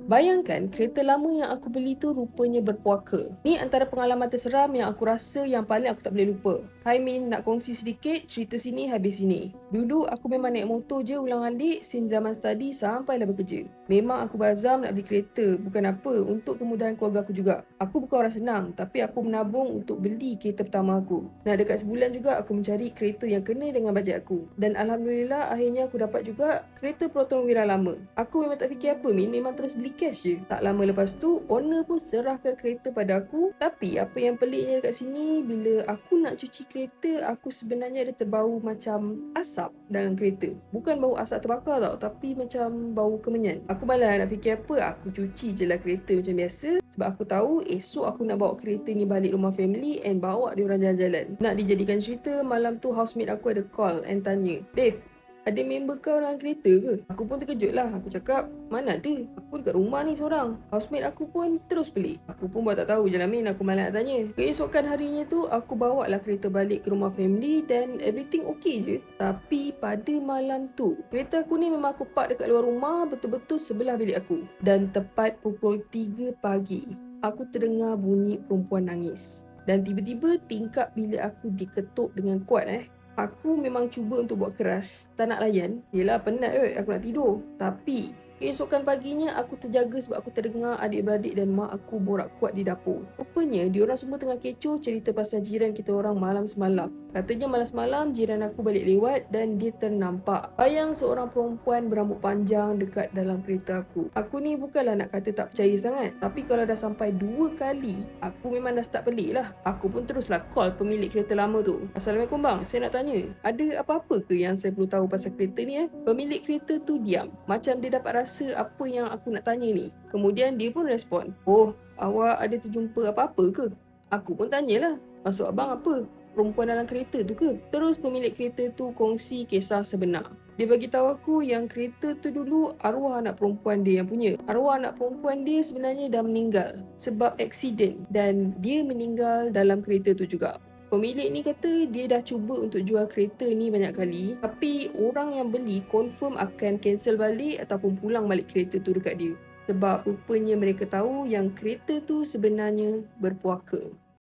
Bayangkan kereta lama yang aku beli tu rupanya berpuaka. Ni antara pengalaman terseram yang aku rasa yang paling aku tak boleh lupa. Hai Min, nak kongsi sedikit, cerita sini habis sini. Dulu aku memang naik motor je ulang-alik since zaman study sampailah bekerja. Memang aku bazam nak beli kereta, bukan apa, untuk kemudahan keluarga aku juga. Aku bukan orang senang, tapi aku menabung untuk beli kereta pertama aku. Nah, dekat sebulan juga aku mencari kereta yang kena dengan bajet aku. Dan Alhamdulillah akhirnya aku dapat juga kereta Proton Wira lama. Aku memang tak fikir apa Min, memang terus beli cash je. Tak lama lepas tu, owner pun serahkan kereta pada aku. Tapi apa yang peliknya dekat sini, bila aku nak cuci kereta, aku sebenarnya ada terbau macam asap dalam kereta. Bukan bau asap terbakar tau, tapi macam bau kemenyan. Aku malah nak fikir apa, aku cuci je lah kereta macam biasa. Sebab aku tahu esok aku nak bawa kereta ni balik rumah family and bawa dia orang jalan-jalan. Nak dijadikan cerita, malam tu housemate aku ada call and tanya, Dave, ada member kau dalam kereta ke? Aku pun terkejut lah. Aku cakap, mana ada? Aku dekat rumah ni seorang. Housemate aku pun terus pelik. Aku pun buat tak tahu je lah Min, aku malah nak tanya. Keesokan harinya tu, aku bawa lah kereta balik ke rumah family dan everything okay je. Tapi pada malam tu, kereta aku ni memang aku park dekat luar rumah, betul-betul sebelah bilik aku. Dan tepat pukul 3 pagi, aku terdengar bunyi perempuan nangis. Dan tiba-tiba tingkap bilik aku diketuk dengan kuat. Aku memang cuba untuk buat keras, tak nak layan. Yelah penat kot, aku nak tidur. Tapi keesokan paginya aku terjaga sebab aku terdengar adik-beradik dan mak aku borak kuat di dapur. Rupanya diorang semua tengah kecoh cerita pasal jiran kita orang malam semalam. Katanya malam semalam jiran aku balik lewat dan dia ternampak bayang seorang perempuan berambut panjang dekat dalam kereta aku. Aku ni bukanlah nak kata tak percaya sangat, tapi kalau dah sampai 2 kali, aku memang dah start pelik lah. Aku pun teruslah call pemilik kereta lama tu. Assalamualaikum bang, saya nak tanya, ada apa-apa ke yang saya perlu tahu pasal kereta ni? Pemilik kereta tu diam, macam dia dapat rasa apa yang aku nak tanya ni. Kemudian dia pun respon, oh, awak ada terjumpa apa-apa ke? Aku pun tanyalah, maksud abang apa? Perempuan dalam kereta tu ke? Terus pemilik kereta tu kongsi kisah sebenar. Dia bagi tahu aku yang kereta tu dulu arwah anak perempuan dia yang punya. Arwah anak perempuan dia sebenarnya dah meninggal sebab aksiden dan dia meninggal dalam kereta tu juga. Pemilik ni kata dia dah cuba untuk jual kereta ni banyak kali, tapi orang yang beli confirm akan cancel balik ataupun pulang balik kereta tu dekat dia. Sebab rupanya mereka tahu yang kereta tu sebenarnya berpuaka.